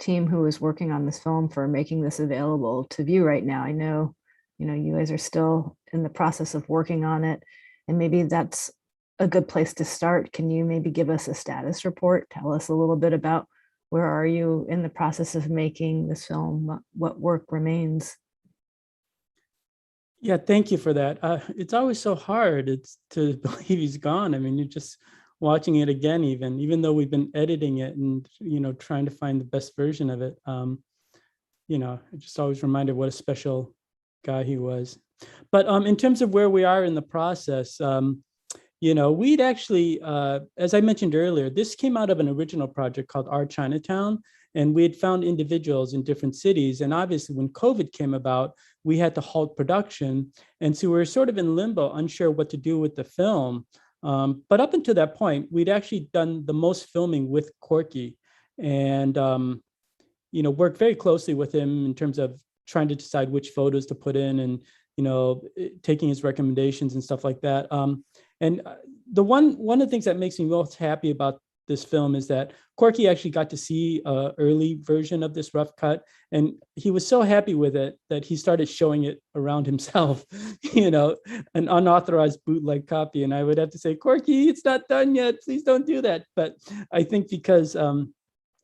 team who is working on this film for making this available to view right now. I know, you guys are still in the process of working on it, and maybe that's a good place to start. Can you maybe give us a status report? Tell us a little bit about where are you in the process of making this film? What work remains? Yeah, thank you for that. It's always so hard. It's to believe he's gone. I mean, you're just watching it again, even though we've been editing it and trying to find the best version of it. I just always reminded what a special guy he was. But in terms of where we are in the process, we'd actually, as I mentioned earlier, this came out of an original project called Our Chinatown, and we had found individuals in different cities. And obviously, when COVID came about, we had to halt production. And so we were sort of in limbo, unsure what to do with the film. But up until that point, we'd actually done the most filming with Corky and, worked very closely with him in terms of trying to decide which photos to put in and, taking his recommendations and stuff like that. And the one of the things that makes me most happy about this film is that Corky actually got to see an early version of this rough cut, and he was so happy with it that he started showing it around himself, an unauthorized bootleg copy. And I would have to say, Corky, it's not done yet. Please don't do that. But I think because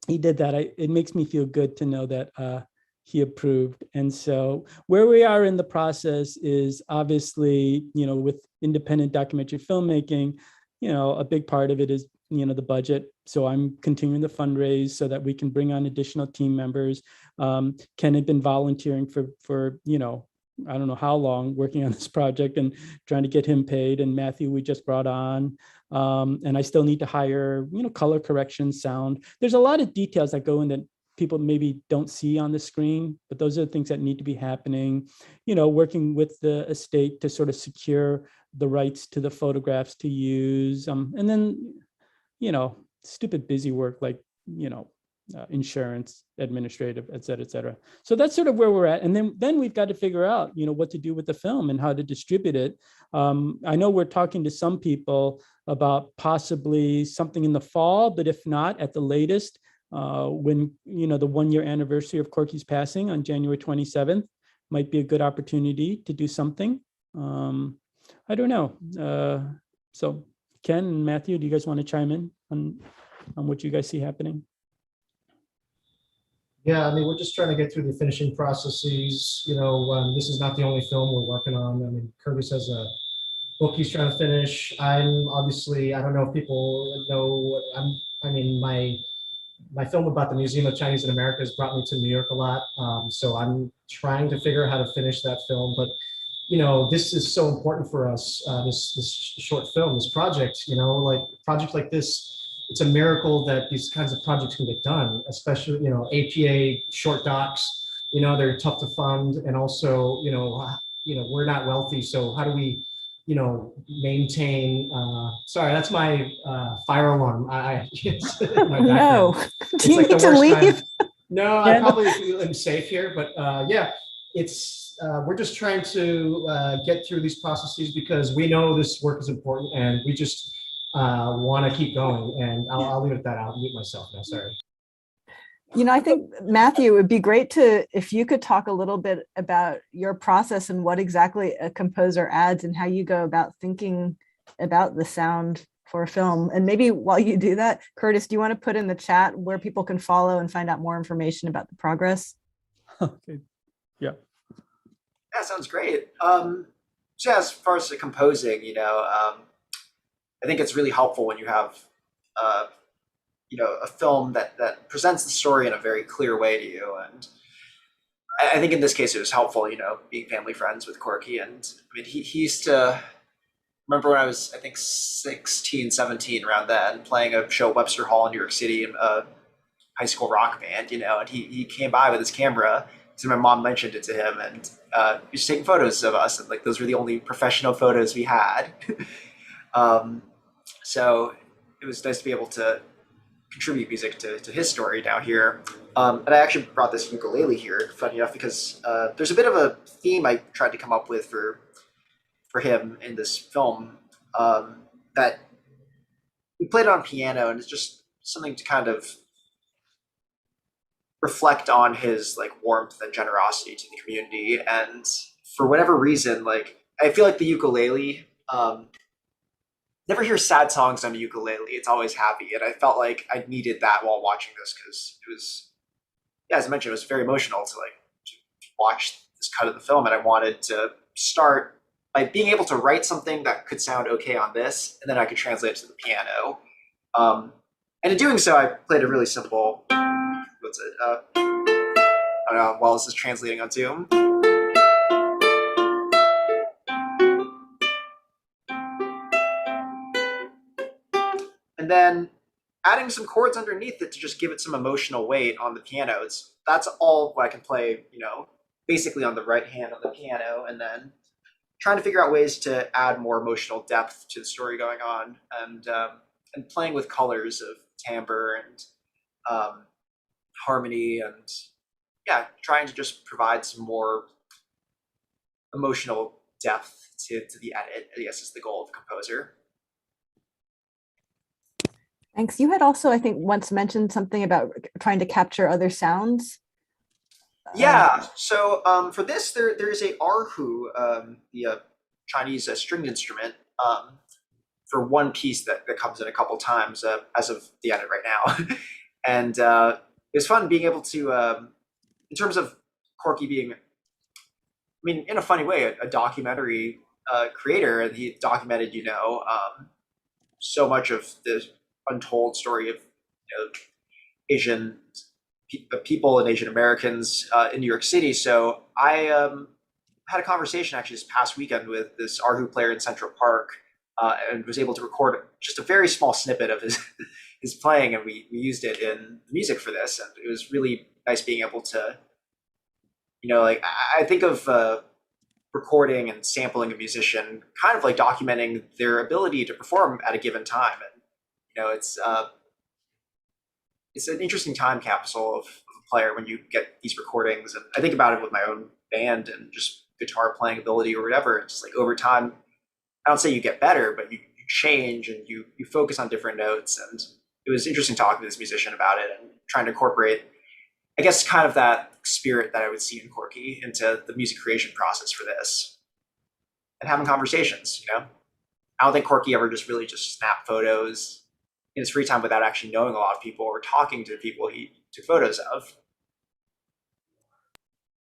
he did that, it makes me feel good to know that he approved. And so where we are in the process is obviously, with independent documentary filmmaking, a big part of it is, the budget. So I'm continuing the fundraise so that we can bring on additional team members. Ken had been volunteering for I don't know how long, working on this project and trying to get him paid. And Matthew, we just brought on. And I still need to hire, color correction, sound. There's a lot of details that go in that people maybe don't see on the screen, but those are the things that need to be happening. Working with the estate to sort of secure the rights to the photographs to use. And then, stupid busy work like, insurance, administrative, et cetera, et cetera. So that's sort of where we're at. And then we've got to figure out, what to do with the film and how to distribute it. I know we're talking to some people about possibly something in the fall, but if not, at the latest, when, the 1-year anniversary of Corky's passing on January 27th might be a good opportunity to do something. I don't know. So Ken and Matthew, do you guys want to chime in on what you guys see happening? Yeah, I mean, we're just trying to get through the finishing processes. This is not the only film we're working on. I mean, Curtis has a book he's trying to finish. I'm obviously, I don't know if people know, my film about the Museum of Chinese in America has brought me to New York a lot. So I'm trying to figure out how to finish that film. But, this is so important for us, this short film, this project, like projects like this. It's a miracle that these kinds of projects can get done, especially, APA short docs, they're tough to fund. And also, we're not wealthy. So how do we, maintain, sorry, that's my fire alarm. It's my No, it's do you like need the to worst leave? time. No, I probably am safe here, but yeah, it's we're just trying to get through these processes because we know this work is important and we just want to keep going. And I'll leave it at that. I'll mute myself now. Sorry. I think, Matthew, it would be great if you could talk a little bit about your process and what exactly a composer adds and how you go about thinking about the sound for a film. And maybe while you do that, Curtis, do you want to put in the chat where people can follow and find out more information about the progress? Okay. Yeah. That sounds great. So as far as the composing, I think it's really helpful when you have a film that presents the story in a very clear way to you. And I think in this case it was helpful, being family friends with Corky. And I mean, he used to remember when I was, I think, 16, 17, around then, playing a show at Webster Hall in New York City, a high school rock band, and he came by with his camera. So my mom mentioned it to him, and he was taking photos of us, and like those were the only professional photos we had. So it was nice to be able to contribute music to his story now here. And I actually brought this ukulele here, funny enough, because there's a bit of a theme I tried to come up with for him in this film, that we played it on piano, and it's just something to kind of reflect on his like warmth and generosity to the community. And for whatever reason, like I feel like the ukulele, never hear sad songs on a ukulele. It's always happy, and I felt like I needed that while watching this because it was, yeah, as I mentioned, it was very emotional to like to watch this cut of the film, and I wanted to start by being able to write something that could sound okay on this, and then I could translate it to the piano. And in doing so, I played a really simple, what's it? I don't know, while this is translating on Zoom. And then adding some chords underneath it to just give it some emotional weight on the piano. That's all what I can play, you know, basically on the right hand on the piano, and then trying to figure out ways to add more emotional depth to the story going on, and playing with colors of timbre and harmony, and yeah, trying to just provide some more emotional depth to the edit, I guess, is the goal of the composer. Thanks. You had also, I think, once mentioned something about trying to capture other sounds. Yeah. So for this, there is a erhu, the Chinese stringed instrument, for one piece that comes in a couple times as of the edit right now, and it was fun being able to, in terms of Corky being, I mean, in a funny way, a documentary creator, and he documented, you know, so much of the untold story of, you know, Asian people and Asian Americans in New York City. So I had a conversation actually this past weekend with this erhu player in Central Park, and was able to record just a very small snippet of his his playing, and we used it in the music for this, and it was really nice being able to, you know, like I think of recording and sampling a musician kind of like documenting their ability to perform at a given time, and you know, it's an interesting time capsule of a player when you get these recordings. And I think about it with my own band and just guitar playing ability or whatever. It's just like over time, I don't say you get better, but you change and you focus on different notes. And it was interesting talking to this musician about it and trying to incorporate, I guess, kind of that spirit that I would see in Corky into the music creation process for this, and having conversations, you know. I don't think Corky ever just really just snapped photos in his free time without actually knowing a lot of people or talking to people he took photos of.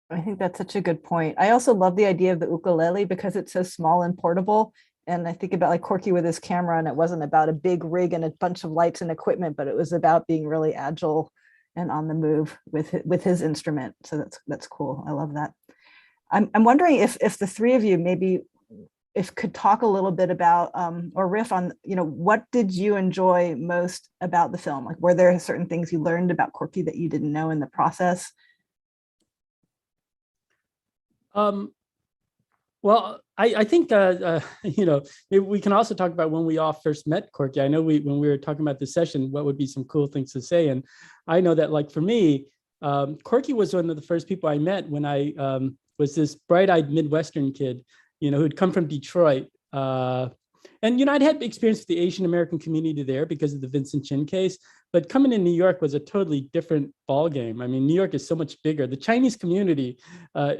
I think that's such a good point. I also love the idea of the ukulele because it's so small and portable. And I think about like Corky with his camera, and it wasn't about a big rig and a bunch of lights and equipment, but it was about being really agile and on the move with his instrument. So that's cool. I love that. I'm wondering if the three of you maybe could talk a little bit about or riff on, you know, what did you enjoy most about the film? Like, were there certain things you learned about Corky that you didn't know in the process? Well, I think, you know, we can also talk about when we all first met Corky. I know when we were talking about this session, what would be some cool things to say. And I know that, like, for me, Corky was one of the first people I met when I was this bright-eyed Midwestern kid, you know, who'd come from Detroit. And, you know, I'd had experience with the Asian American community there because of the Vincent Chin case, but coming to New York was a totally different ballgame. I mean, New York is so much bigger. The Chinese community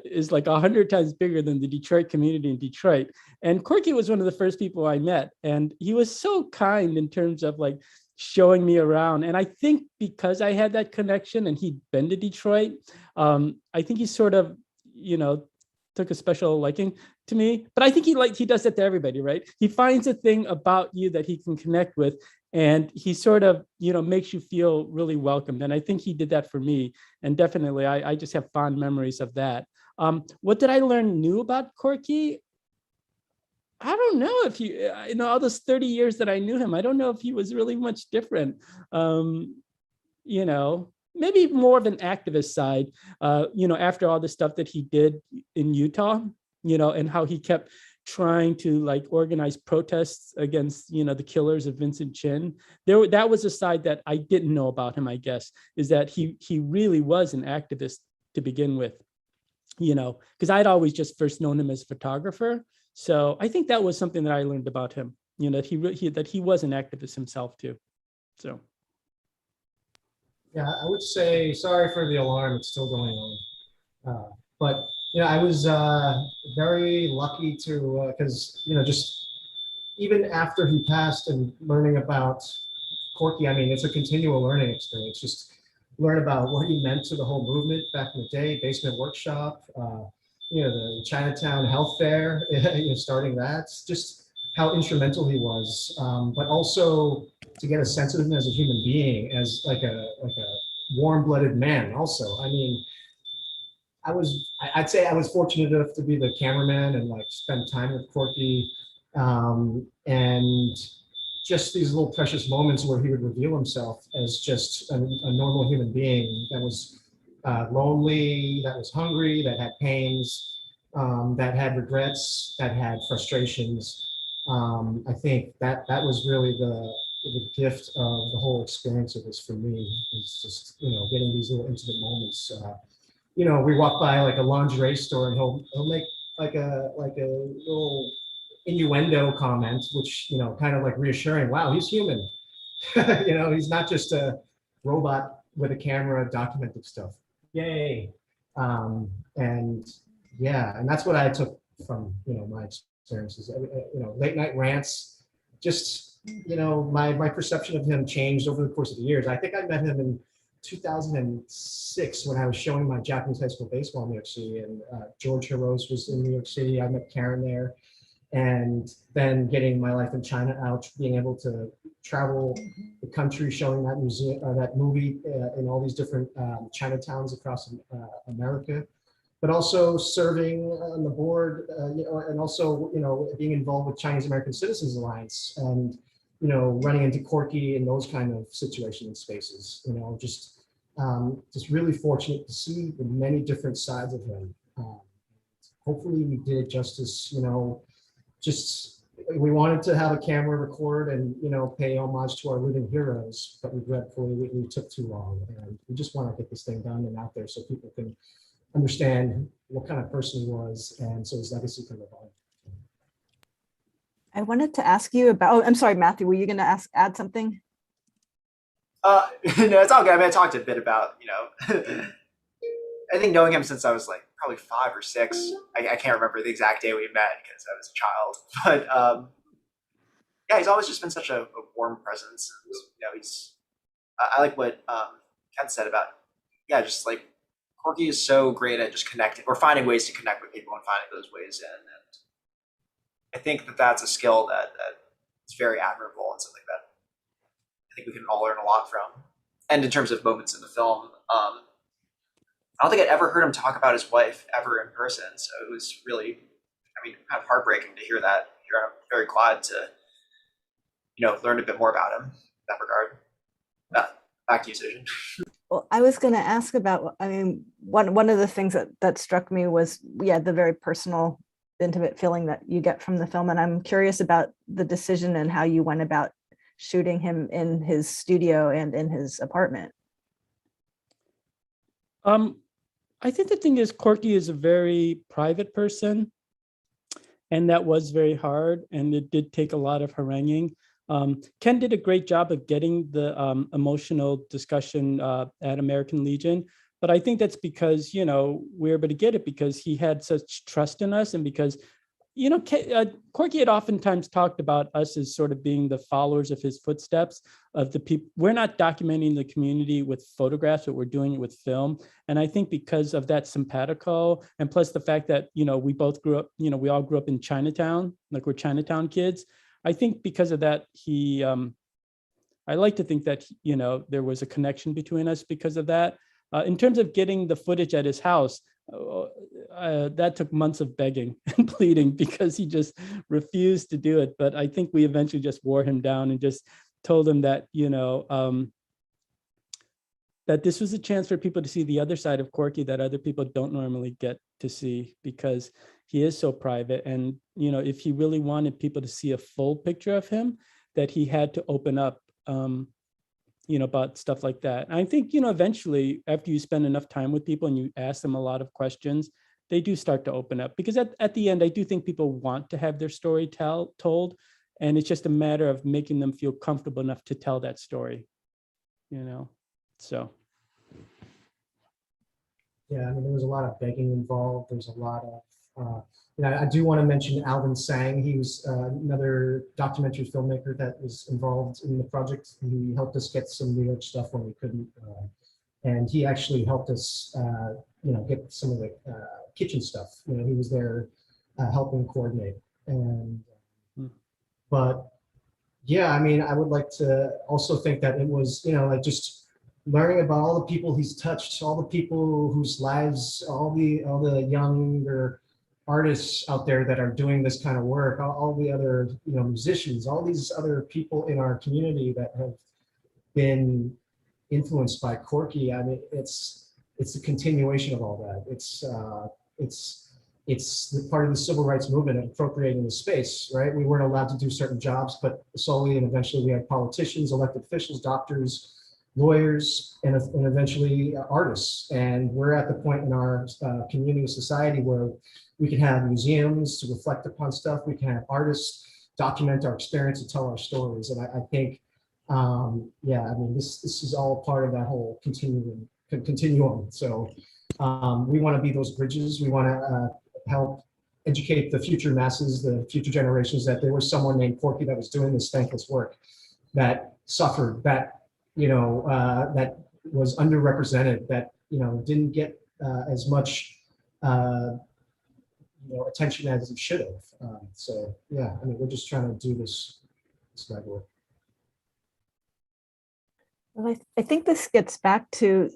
is like 100 times bigger than the Detroit community in Detroit. And Corky was one of the first people I met. And he was so kind in terms of like showing me around. And I think because I had that connection and he'd been to Detroit, I think he sort of, you know, took a special liking to me. But I think he does that to everybody, right? He finds a thing about you that he can connect with, and he sort of, you know, makes you feel really welcomed. And I think he did that for me. And definitely, I just have fond memories of that. What did I learn new about Corky? I don't know if you know, all those 30 years that I knew him, I don't know if he was really much different. You know, maybe more of an activist side, you know, after all the stuff that he did in Utah, you know, and how he kept trying to like organize protests against, you know, the killers of Vincent Chin. That was a side that I didn't know about him, I guess, is that he really was an activist to begin with, you know, because I'd always just first known him as a photographer. So I think that was something that I learned about him, you know, that he was an activist himself too. So. Yeah, I would say sorry for the alarm. It's still going on. But I was very lucky to because just even after he passed and learning about Corky, I mean, it's a continual learning experience. Just learn about what he meant to the whole movement back in the day, basement workshop, the Chinatown Health Fair, starting that, just how instrumental he was, but also to get a sense of him as a human being, as like a warm-blooded man. Also, I mean, I'd say I was fortunate enough to be the cameraman and like spend time with Corky, and just these little precious moments where he would reveal himself as just a normal human being that was lonely, that was hungry, that had pains, that had regrets, that had frustrations. I think that was really the gift of the whole experience of this for me, is just getting these little intimate moments. We walk by like a lingerie store and he'll make like a little innuendo comment, which kind of like reassuring. Wow, he's human. He's not just a robot with a camera documenting stuff. Yay! And yeah, and that's what I took from my experiences. Late night rants. Just my perception of him changed over the course of the years. I think I met him in 2006 when I was showing my Japanese high school baseball in New York City, and George Hirose was in New York City. I met Karen there, and then getting my life in China out, being able to travel the country, showing that museum, that movie in all these different Chinatowns across America, but also serving on the board, and also being involved with Chinese American Citizens Alliance, and running into Corky in those kind of situations and spaces. Just really fortunate to see the many different sides of him. Hopefully we did it justice. Just we wanted to have a camera record and pay homage to our living heroes, but regretfully we took too long, and we just want to get this thing done and out there so people can understand what kind of person he was, and so his legacy can live on. I wanted to ask you about, oh, I'm sorry, Matthew, were you going to add something? No, it's all good. I mean, I talked a bit about, I think knowing him since I was like probably 5 or 6. I can't remember the exact day we met because I was a child. But yeah, he's always just been such a warm presence. And, I like what Ken said about, just like Corky is so great at just connecting or finding ways to connect with people and finding those ways in. And I think that that's a skill that is very admirable and something that I think we can all learn a lot from. And in terms of moments in the film, I don't think I'd ever heard him talk about his wife ever in person. So it was really, kind of heartbreaking to hear that. I'm very glad to, learn a bit more about him in that regard. Back to you, Susan. Well, I was going to ask about, one of the things that struck me was, the very personal, intimate feeling that you get from the film. And I'm curious about the decision and how you went about shooting him in his studio and in his apartment. I think the thing is, Corky is a very private person, and that was very hard, and it did take a lot of haranguing. Ken did a great job of getting the emotional discussion at American Legion, but I think that's because, we're able to get it because he had such trust in us, and because, Corky had oftentimes talked about us as sort of being the followers of his footsteps, of the people. We're not documenting the community with photographs, but we're doing it with film. And I think because of that simpatico, and plus the fact that, we both grew up, we all grew up in Chinatown, like we're Chinatown kids. I think because of that, I like to think that, there was a connection between us because of that. In terms of getting the footage at his house, that took months of begging and pleading because he just refused to do it. But I think we eventually just wore him down and just told him that, that this was a chance for people to see the other side of Corky that other people don't normally get to see, because he is so private. And, if he really wanted people to see a full picture of him, that he had to open up, about stuff like that. And I think, eventually, after you spend enough time with people and you ask them a lot of questions, they do start to open up, because at the end, I do think people want to have their story told. And it's just a matter of making them feel comfortable enough to tell that story, so. Yeah, I mean, there was a lot of begging involved. There's a lot of, I do want to mention Alvin Sang. He was another documentary filmmaker that was involved in the project. He helped us get some New York stuff when we couldn't. And he actually helped us, get some of the kitchen stuff. He was there helping coordinate. And, but yeah, I mean, I would like to also think that it was, like just learning about all the people he's touched, all the people whose lives, all the younger artists out there that are doing this kind of work, all the other, musicians, all these other people in our community that have been influenced by Corky. I mean, it's a continuation of all that. It's the part of the civil rights movement of appropriating the space, right? We weren't allowed to do certain jobs, but slowly and eventually we had politicians, elected officials, doctors, lawyers, and eventually artists. And we're at the point in our community society where we can have museums to reflect upon stuff. We can have artists document our experience and tell our stories. And I think, yeah, I mean, this is all part of that whole continuum. So we want to be those bridges. We want to help educate the future masses, the future generations, that there was someone named Corky that was doing this thankless work, that suffered, that that was underrepresented, that didn't get as much attention as it should have. So yeah, I mean, we're just trying to do this legwork. Well, I think this gets back to,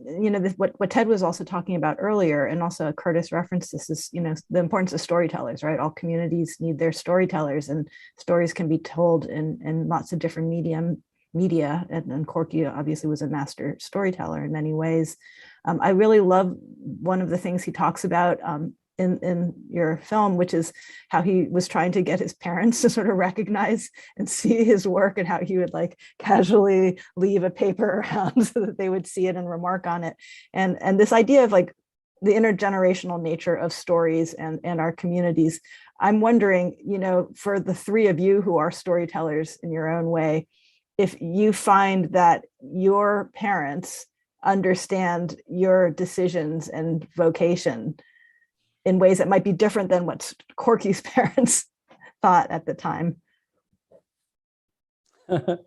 what Ted was also talking about earlier, and also Curtis referenced this, is, the importance of storytellers, right? All communities need their storytellers, and stories can be told in lots of different media. And Corky obviously was a master storyteller in many ways. I really love one of the things he talks about in your film, which is how he was trying to get his parents to sort of recognize and see his work, and how he would like casually leave a paper around so that they would see it and remark on it. And this idea of like the intergenerational nature of stories and our communities. I'm wondering, for the three of you who are storytellers in your own way, if you find that your parents understand your decisions and vocation in ways that might be different than what Corky's parents thought at the time. I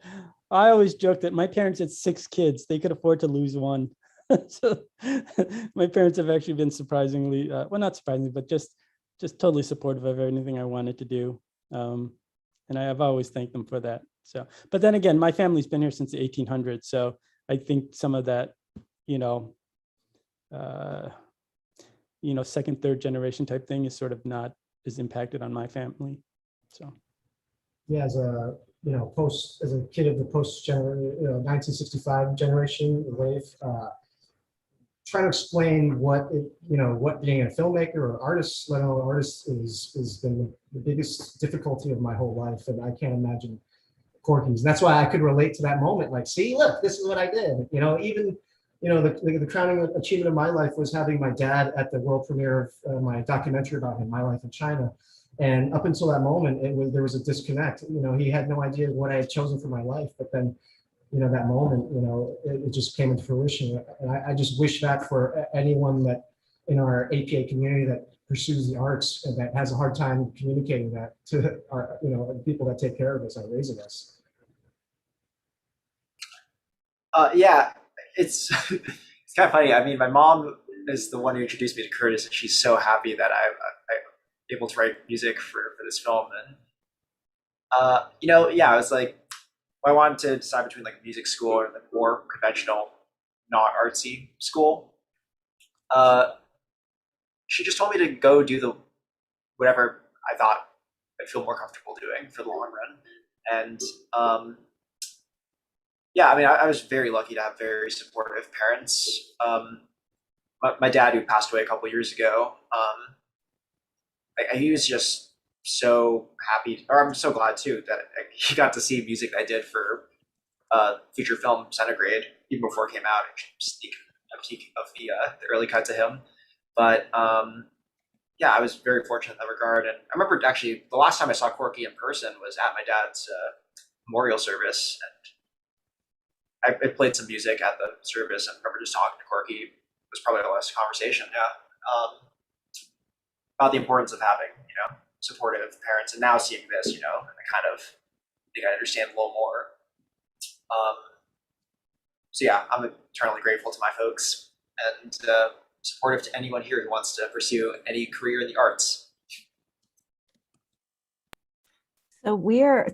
always joke that my parents had 6 kids. They could afford to lose one. So my parents have actually been surprisingly, well, not surprisingly, but just totally supportive of anything I wanted to do. And I've always thanked them for that. So, but then again, my family's been here since the 1800s. So I think some of that, second, third generation type thing is sort of not as impacted on my family. So yeah, as a kid of the post 1965 generation wave, trying to explain what being a filmmaker or artist, let alone artist, is been the biggest difficulty of my whole life, and I can't imagine Corky's. And that's why I could relate to that moment. Like, see, look, this is what I did. Even the crowning achievement of my life was having my dad at the world premiere of my documentary about him, My Life in China. And up until that moment, there was a disconnect. He had no idea what I had chosen for my life. But then, that moment, it just came into fruition. And I just wish that for anyone that in our APA community that pursues the arts and that has a hard time communicating that to our, people that take care of us, are raising us. Yeah, it's it's kind of funny. I mean, my mom is the one who introduced me to Curtis, and she's so happy that I'm able to write music for this film. And yeah, I was like, I wanted to decide between like music school or the more conventional, not artsy school. She just told me to go do the whatever I thought I'd feel more comfortable doing for the long run. And yeah, I mean, I was very lucky to have very supportive parents. My dad, who passed away a couple years ago, he was just so happy, or I'm so glad too, that he got to see music I did for feature film Centigrade even before it came out. Sneak a peek of the early cut to him. But yeah, I was very fortunate in that regard. And I remember actually the last time I saw Corky in person was at my dad's memorial service. And I played some music at the service, and I remember just talking to Corky was probably a less conversation. Yeah. About the importance of having, supportive parents, and now seeing this, I kind of think I understand a little more. So yeah, I'm eternally grateful to my folks and supportive to anyone here who wants to pursue any career in the arts. So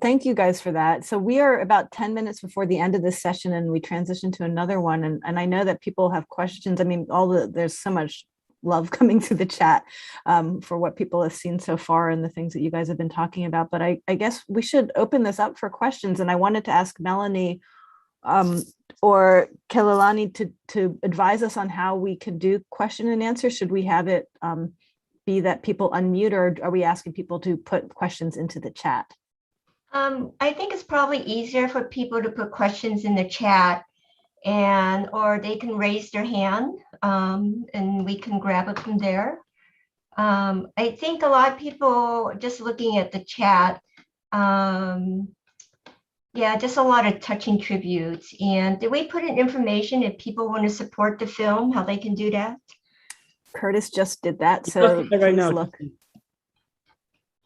thank you guys for that. So we are about 10 minutes before the end of this session and we transition to another one. And I know that people have questions. I mean, there's so much love coming through the chat for what people have seen so far and the things that you guys have been talking about. But I guess we should open this up for questions. And I wanted to ask Melanie or Kelilani to advise us on how we could do question and answer. Should we have it be that people unmute, or are we asking people to put questions into the chat? I think it's probably easier for people to put questions in the chat, or they can raise their hand and we can grab it from there. I think a lot of people just looking at the chat, just a lot of touching tributes. And did we put in information if people want to support the film, how they can do that? Curtis just did that, so right now. look.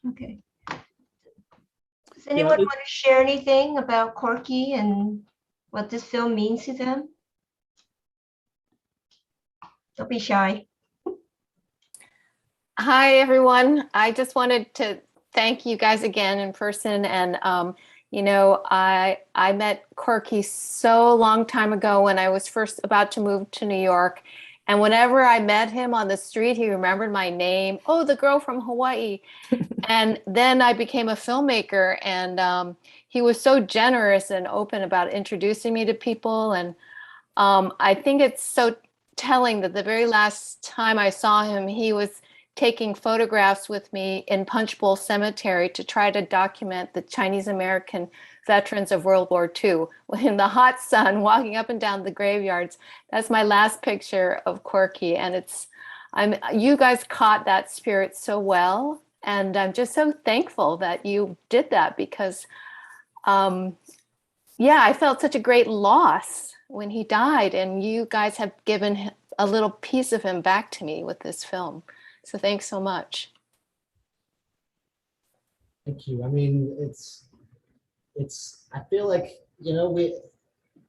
Okay. Does anyone want to share anything about Corky and what this film means to them? Don't be shy. Hi, everyone. I just wanted to thank you guys again in person. And, I met Corky so long time ago when I was first about to move to New York. And whenever I met him on the street, he remembered my name. Oh, the girl from Hawaii. And then I became a filmmaker, and he was so generous and open about introducing me to people. And I think it's so telling that the very last time I saw him, he was taking photographs with me in Punch Bowl Cemetery to try to document the Chinese American veterans of World War II in the hot sun, walking up and down the graveyards. That's my last picture of Corky, and you guys caught that spirit so well, and I'm just so thankful that you did that, because I felt such a great loss when he died, and you guys have given a little piece of him back to me with this film. So thanks so much. Thank you. I mean, I feel like,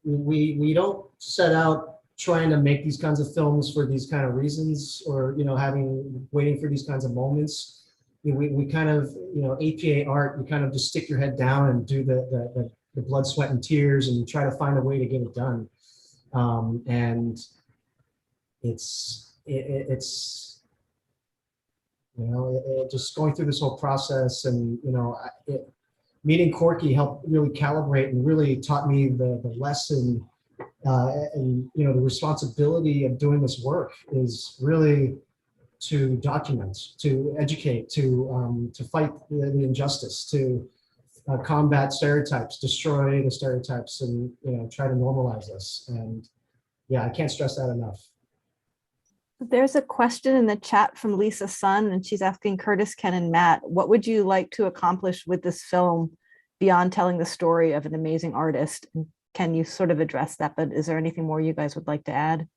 we don't set out trying to make these kinds of films for these kind of reasons, or, waiting for these kinds of moments. We kind of, APA art, you kind of just stick your head down and do the blood, sweat, and tears, and try to find a way to get it done. And it's just going through this whole process, and meeting Corky helped really calibrate and really taught me the lesson, and the responsibility of doing this work is really to document, to educate, to fight the injustice, to combat stereotypes, destroy the stereotypes, and try to normalize this. And I can't stress that enough. There's a question in the chat from Lisa Sun, and she's asking Curtis, Ken, and Matt, what would you like to accomplish with this film beyond telling the story of an amazing artist? And can you sort of address that, but is there anything more you guys would like to add?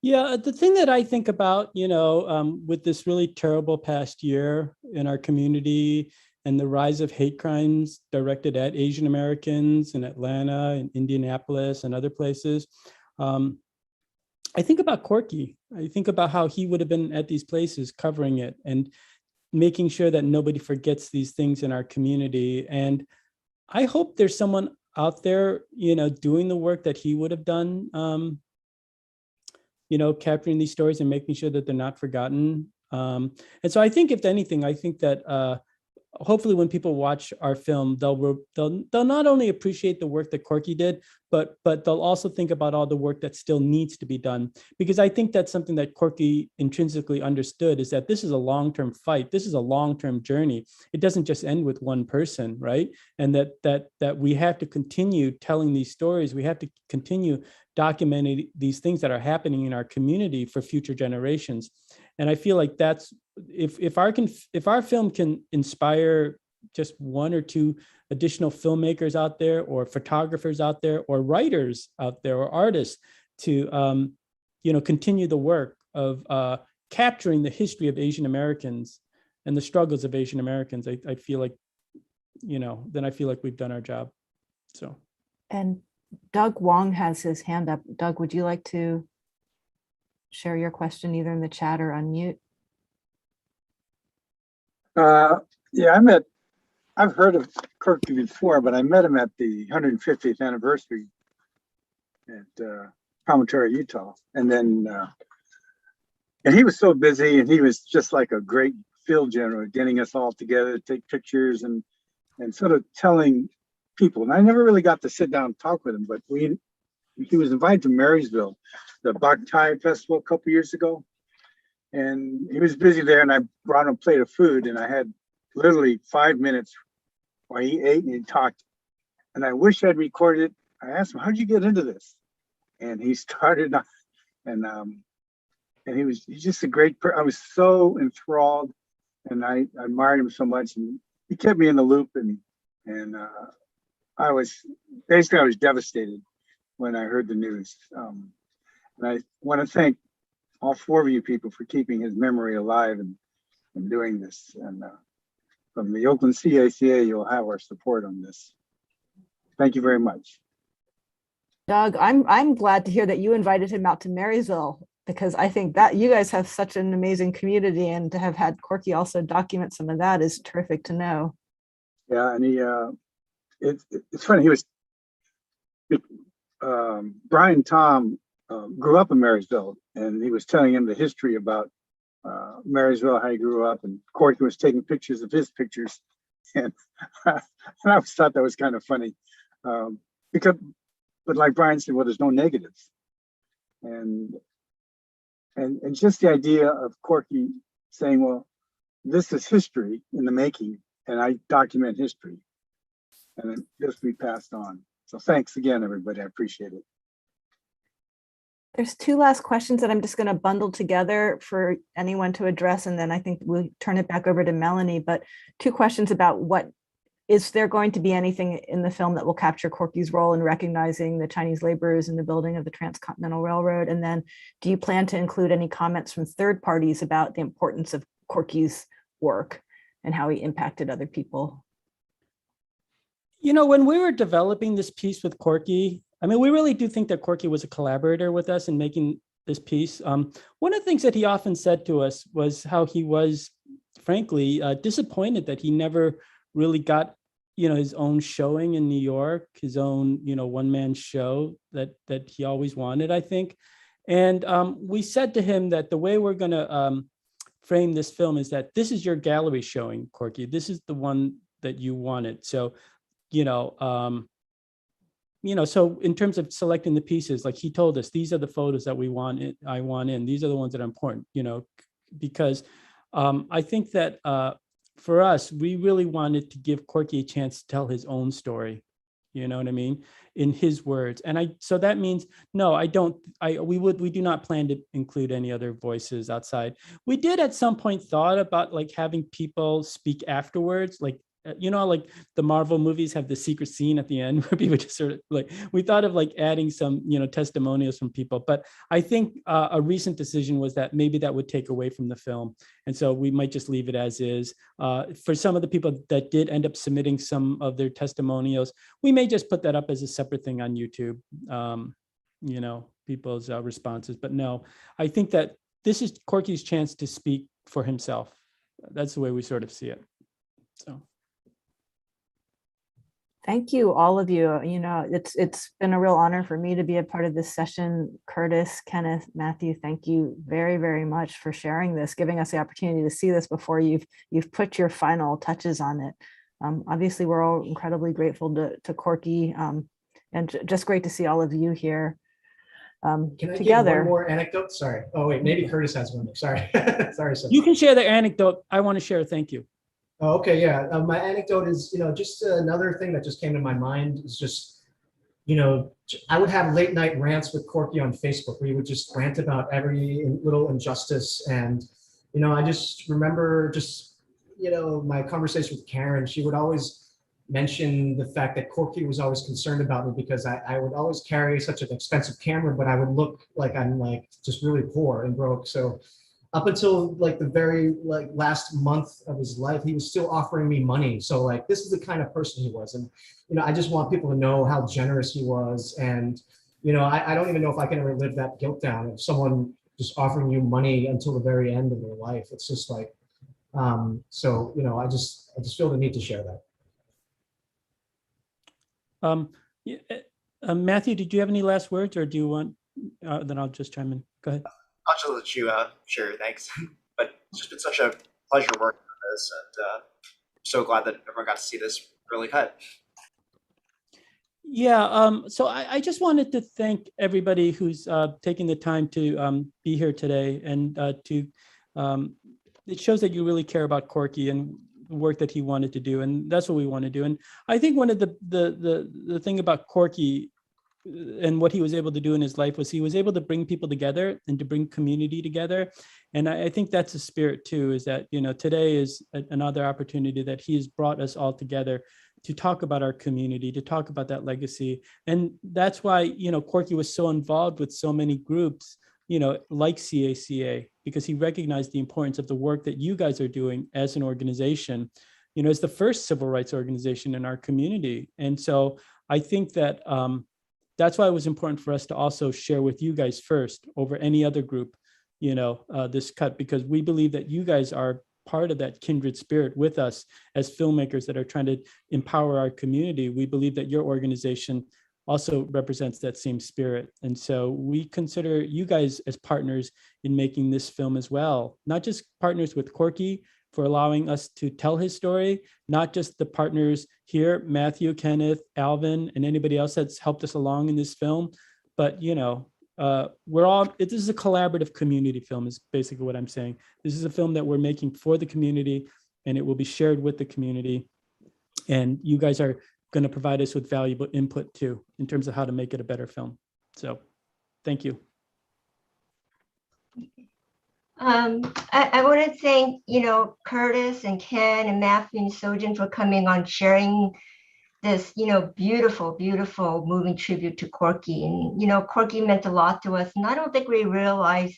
Yeah, the thing that I think about, with this really terrible past year in our community and the rise of hate crimes directed at Asian Americans in Atlanta and Indianapolis and other places, I think about Corky. I think about how he would have been at these places covering it and making sure that nobody forgets these things in our community. And I hope there's someone out there, doing the work that he would have done, capturing these stories and making sure that they're not forgotten. And so I think, if anything, I think that hopefully when people watch our film, they'll not only appreciate the work that Corky did, but they'll also think about all the work that still needs to be done. Because I think that's something that Corky intrinsically understood, is that this is a long-term fight. This is a long-term journey. It doesn't just end with one person, right? And that we have to continue telling these stories. We have to continue documenting these things that are happening in our community for future generations. And I feel like that's, if our film can inspire just one or two additional filmmakers out there, or photographers out there, or writers out there, or artists to continue the work of capturing the history of Asian Americans and the struggles of Asian Americans, I feel like, then I feel like we've done our job. So. And Doug Wong has his hand up. Doug, would you like to share your question either in the chat or unmute? Yeah, I've heard of Corky before, but I met him at the 150th anniversary at Promontory, Utah. And then, and he was so busy, and he was just like a great field general, getting us all together to take pictures and sort of telling people. And I never really got to sit down and talk with him, but he was invited to Marysville, the Bak Thai Festival a couple years ago. And he was busy there, and I brought him a plate of food, and I had literally 5 minutes while he ate and he talked. And I wish I'd recorded it. I asked him, how'd you get into this? And he started, and he's just a great person. I was so enthralled, and I admired him so much, and he kept me in the loop, and I was devastated when I heard the news. And I want to thank all 4 of you people for keeping his memory alive and doing this. And from the Oakland CACA, you'll have our support on this. Thank you very much. Doug, I'm glad to hear that you invited him out to Marysville, because I think that you guys have such an amazing community, and to have had Corky also document some of that is terrific to know. Yeah, and he, it's funny, he was, Brian Tom grew up in Marysville, and he was telling him the history about Marysville, how he grew up, and Corky was taking pictures of his pictures. And, and I always thought that was kind of funny, but like Brian said, well, there's no negatives. And just the idea of Corky saying, well, this is history in the making, and I document history, and then this will be passed on. So thanks again, everybody. I appreciate it. There's 2 last questions that I'm just going to bundle together for anyone to address, and then I think we'll turn it back over to Melanie. But 2 questions about is there going to be anything in the film that will capture Corky's role in recognizing the Chinese laborers in the building of the Transcontinental Railroad? And then do you plan to include any comments from third parties about the importance of Corky's work and how he impacted other people? When we were developing this piece with Corky, I mean, we really do think that Corky was a collaborator with us in making this piece. One of the things that he often said to us was how he was, frankly, disappointed that he never really got, his own showing in New York, his own, one-man show that he always wanted, I think. And we said to him that the way we're going to frame this film is that this is your gallery showing, Corky. This is the one that you wanted. So, so in terms of selecting the pieces, like he told us, these are the photos that I want in. These are the ones that are important, because I think that for us, we really wanted to give Corky a chance to tell his own story. You know what I mean? In his words. And so that means, no, we do not plan to include any other voices outside. We did at some point thought about like having people speak afterwards, like, like the Marvel movies have the secret scene at the end where people just sort of like, we thought of like adding some, testimonials from people. But I think a recent decision was that maybe that would take away from the film. And so we might just leave it as is. For some of the people that did end up submitting some of their testimonials, we may just put that up as a separate thing on YouTube, people's responses. But no, I think that this is Corky's chance to speak for himself. That's the way we sort of see it. So. Thank you, all of you. It's been a real honor for me to be a part of this session. Curtis, Kenneth, Matthew, thank you very, very much for sharing this, giving us the opportunity to see this before you've put your final touches on it. Obviously, we're all incredibly grateful to Corky, and just great to see all of you here Can I together. give one more anecdote? Sorry. Oh wait, maybe Curtis has one. Sorry. Sorry. You can share the anecdote. I want to share. Thank you. Oh, okay, yeah. My anecdote is, just another thing that just came to my mind is just, I would have late night rants with Corky on Facebook where he would just rant about every little injustice. And, I just remember my conversation with Karen. She would always, mentioned the fact that Corky was always concerned about me because I would always carry such an expensive camera, but I would look like I'm like just really poor and broke. So up until like the very like last month of his life, he was still offering me money. So like this is the kind of person he was. And you know, I just want people to know how generous he was. And you know, I don't even know if I can ever live that guilt down of someone just offering you money until the very end of their life. It's just like, so you know, I just feel the need to share that. Yeah, Matthew, did you have any last words, or do you want? Then I'll just chime in. Go ahead. I'll just let you share your thanks. But it's just been such a pleasure working on this, and I'm so glad that everyone got to see this early cut. Yeah, so I just wanted to thank everybody who's taking the time to be here today, and it shows that you really care about Corky and the work that he wanted to do, and that's what we want to do. And I think one of the thing about Corky and what he was able to do in his life was he was able to bring people together and to bring community together. And I think that's the spirit too, is that, you know, today is another opportunity that he has brought us all together to talk about our community, to talk about that legacy. And that's why, you know, Corky was so involved with so many groups, you know, like CACA, because he recognized the importance of the work that you guys are doing as an organization, you know, as the first civil rights organization in our community. And so I think that that's why it was important for us to also share with you guys first over any other group, you know, this cut, because we believe that you guys are part of that kindred spirit with us as filmmakers that are trying to empower our community. We believe that your organization also represents that same spirit. And so we consider you guys as partners in making this film as well, not just partners with Corky for allowing us to tell his story, not just the partners here, Matthew, Kenneth, Alvin, and anybody else that's helped us along in this film, but you know, this is a collaborative community film is basically what I'm saying. This is a film that we're making for the community, and it will be shared with the community. And you guys are going to provide us with valuable input too, in terms of how to make it a better film. So thank you. I want to thank, you know, Curtis and Ken and Matthew and Sojin for coming on, sharing this, you know, beautiful, beautiful moving tribute to Corky. And, you know, Corky meant a lot to us. And I don't think we realized,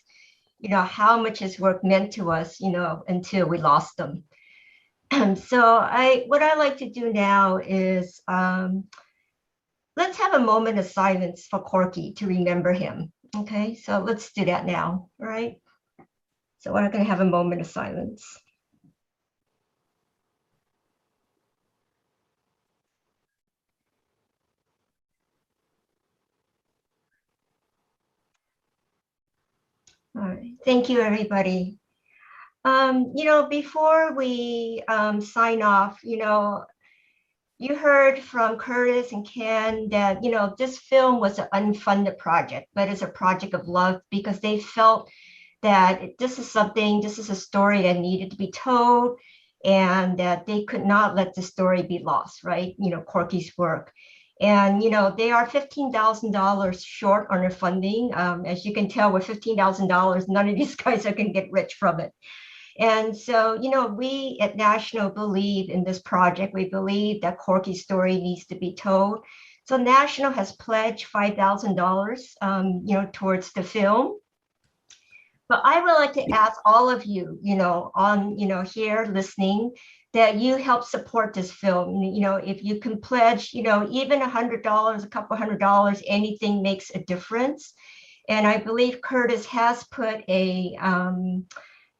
you know, how much his work meant to us, you know, until we lost him. So what I like to do now is let's have a moment of silence for Corky to remember him. Okay, so let's do that now, all right? So we're going to have a moment of silence. All right, thank you, everybody. You know, before we sign off, you know, you heard from Curtis and Ken that, you know, this film was an unfunded project, but it's a project of love because they felt that this is a story that needed to be told, and that they could not let the story be lost, right? You know, Corky's work. And, you know, they are $15,000 short on their funding. As you can tell, with $15,000, none of these guys are going to get rich from it. And so, you know, we at National believe in this project. We believe that Corky's story needs to be told. So National has pledged $5,000, you know, towards the film. But I would like to ask all of you, you know, on, you know, here listening, that you help support this film. You know, if you can pledge, you know, even $100, a couple $100, anything makes a difference. And I believe Curtis has put a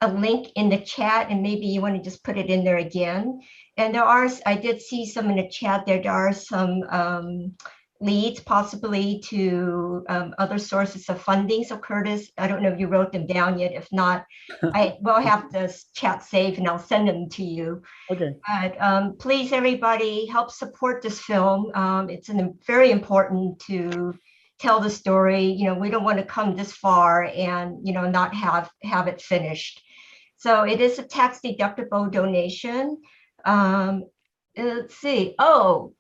link in the chat, and maybe you want to just put it in there again. And I did see some in the chat there. There are some leads possibly to other sources of funding. So Curtis, I don't know if you wrote them down yet. If not, I will have this chat saved and I'll send them to you. Okay. But please, everybody, help support this film. It's very important to tell the story. You know, we don't want to come this far and, you know, not have it finished. So it is a tax deductible donation. Let's see. Oh,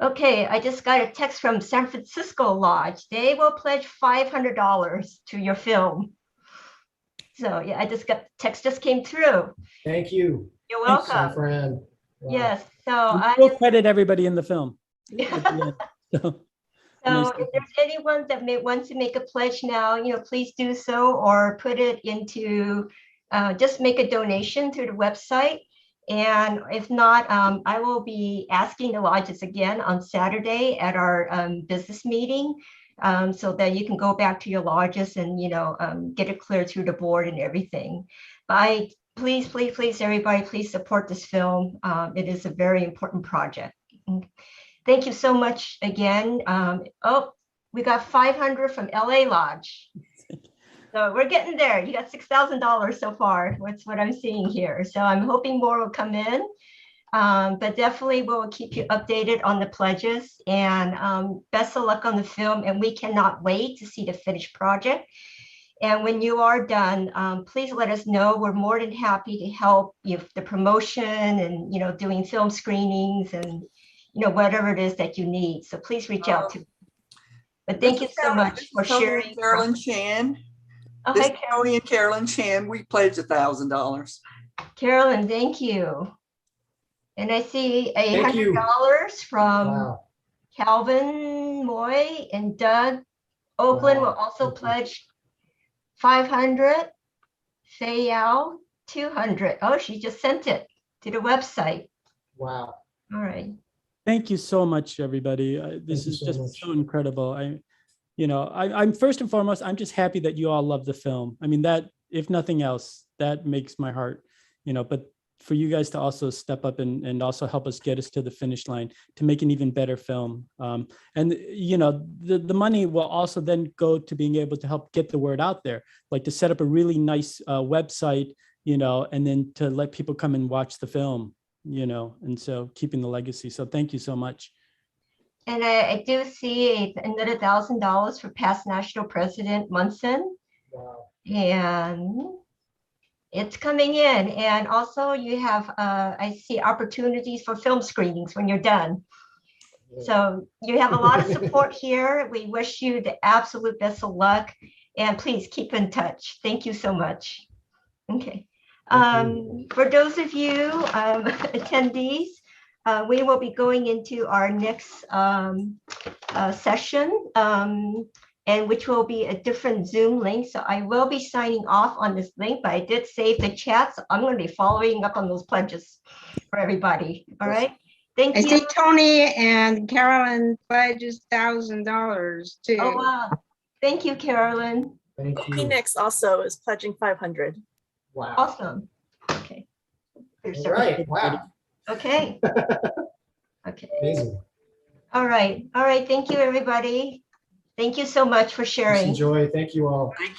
okay. I just got a text from San Francisco Lodge. They will pledge $500 to your film. So yeah, I just got text just came through. Thank you. You're welcome. Thanks, my friend. Wow. Yes, so We'll credit everybody in the film. Yeah. At the end. So, So nice. if there's anyone that may want to make a pledge now, please do so, or put it into, just make a donation through the website. And if not, I will be asking the lodges again on Saturday at our business meeting, so that you can go back to your lodges and, get it clear through the board and everything. But please, please, please, everybody, please support this film. It is a very important project. Thank you so much again. Oh, we got 500 from LA Lodge. So we're getting there. You got $6,000 so far. What's what I'm seeing here. So I'm hoping more will come in. But definitely we'll keep you updated on the pledges, and best of luck on the film. And we cannot wait to see the finished project. And when you are done, please let us know. We're more than happy to help you with the promotion and, doing film screenings and, whatever it is that you need. So please reach out to me. But thank you so much for sharing. Carolyn Chan. Oh, This hi, is Tony and Carolyn Chan. We pledged $1,000. Carolyn, thank you. And I see Thank you. $100 from Wow. Calvin Moy, and Doug Oakland Wow. will also Thank you. pledge 500. Fei Yao, 200. Oh, she just sent it to the website. Wow. All right. Thank you so much, everybody. This Thank you is so just much. so incredible. I'm first and foremost, I'm just happy that you all love the film. I mean, that, if nothing else, that makes my heart, but for you guys to also step up and also help us get us to the finish line to make an even better film. And the money will also then go to being able to help get the word out there, like to set up a really nice website, and then to let people come and watch the film, and so keeping the legacy. So thank you so much. And I do see another $1,000 for past national president Munson. Wow. And it's coming in. And also you have, I see opportunities for film screenings when you're done. So you have a lot of support here. We wish you the absolute best of luck, and please keep in touch. Thank you so much. Okay. For those of you attendees, we will be going into our next session, and which will be a different Zoom link. So I will be signing off on this link, but I did save the chat. So I'm going to be following up on those pledges for everybody. All right. Thank I you. see Tony and Carolyn pledges $1,000 too. Oh, wow. Thank you, Carolyn. Thank you. Phoenix also is pledging 500. Wow. Awesome. Okay. All right. Wow. Okay. Okay. Amazing. All right. All right. Thank you, everybody. Thank you so much for sharing. Enjoy. Thank you all. Thank you.